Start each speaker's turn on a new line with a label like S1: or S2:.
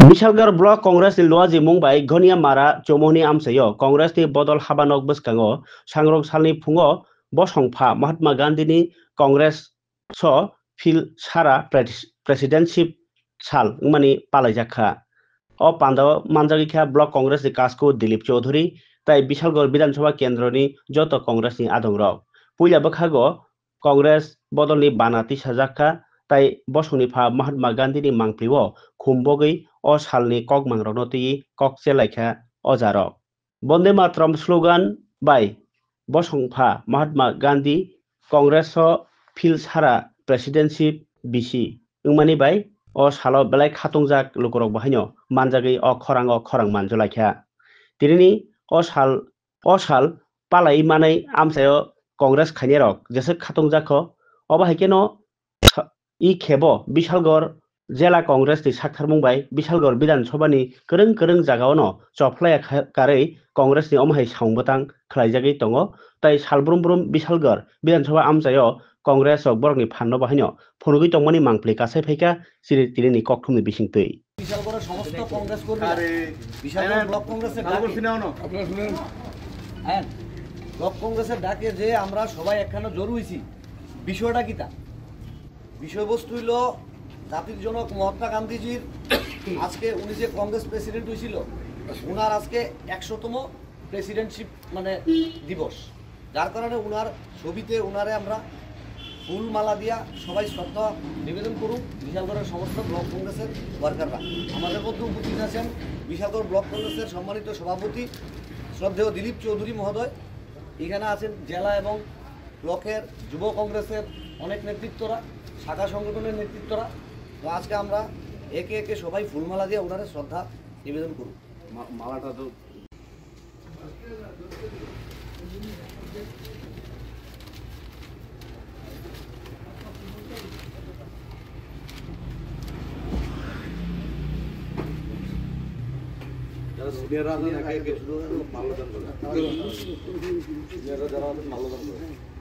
S1: Bisalgar Block Congress ni Luaji Mumbai Gonia Mara Chomoni Amsayo Congress ni Bodol Habanok Buskango Sangrok Salni Pungo Bosongpha Mahatma Gandhi ni Congress so Phil Sara Presidency Sal Mani Palajakha O Panda Manjagikha Block Congress ni Kasko Dilip Chaudhuri Tai Bisalgor Bidan Sabha Kendro ni Joto Congress ni Adongrok Puila Bakhago Congress Bodol ni Banati Sajakha Tai Bosongni Pha Mahatma Gandhi ni Mangpliwo Khumbogui O salni kok mangrokno tui kok chelaikha o jarok Bonde Mataram slogan by Bosongpha Mahatma Gandhi Congress o Phil Sara Presidency BC wngmani by o salo belai khatungjak lukurok bahaino manjagui o khorang manjolaikha tirini o sal palai manai amsayo Congress khainirok jesek khatungjako obo haike no I khebo Bisalgor Jela Congress ni Sakharmung bai Bisalgor Bidan Sabha ni kwrung jagao no choplaya karui Congress ni omhai saungbotang khlaijagui tongo tai salbrum Bisalgor Bidan Sabha amsayo Congress ok borok ni phanno bahaino phunugui tongmani mangpli kasai phaika tini ni kokthumni bisingtui
S2: বিশালগড়ের সমস্ত কংগ্রেস কর্মী Bishalgarh block কংগ্রেসের হ্যাঁ block কংগ্রেসের ডাকে যে আমরা সবাই একখানে জড়ো হইছি বিষয়টা কি তা বিষয়বস্তু হইল জাতির জনক মহাত্মা গান্ধীজির আজকে উনি যে কংগ্রেস প্রেসিডেন্ট হয়েছিল উনার আজকে 100তম প্রেসিডেন্টশিপ মানে দিবস যার কারণে উনার ছবিতে উনারে আমরা ফুল মালা দিয়া সবাই শ্রদ্ধা নিবেদন করুন বিশালগড়ের সমস্ত ব্লক কংগ্রেসের ওয়ার্কাররা আমাদের মধ্যে উপস্থিত আছেন বিশালগড় ব্লক কংগ্রেসের সম্মানিত সভাপতি শ্রদ্ধেয় দিলীপ চৌধুরী মহোদয় এখানে আছেন জেলা এবং ব্লকের যুব কংগ্রেসের অনেক নেতৃত্বরা শাখা সংগঠনের নেতৃত্বরা তো আজকে আমরা একে একে সবাই ফুলমালা দিয়ে ওনারে শ্রদ্ধা নিবেদন করুন মালাটা তো সিনিয়ররা মাল্যদান করে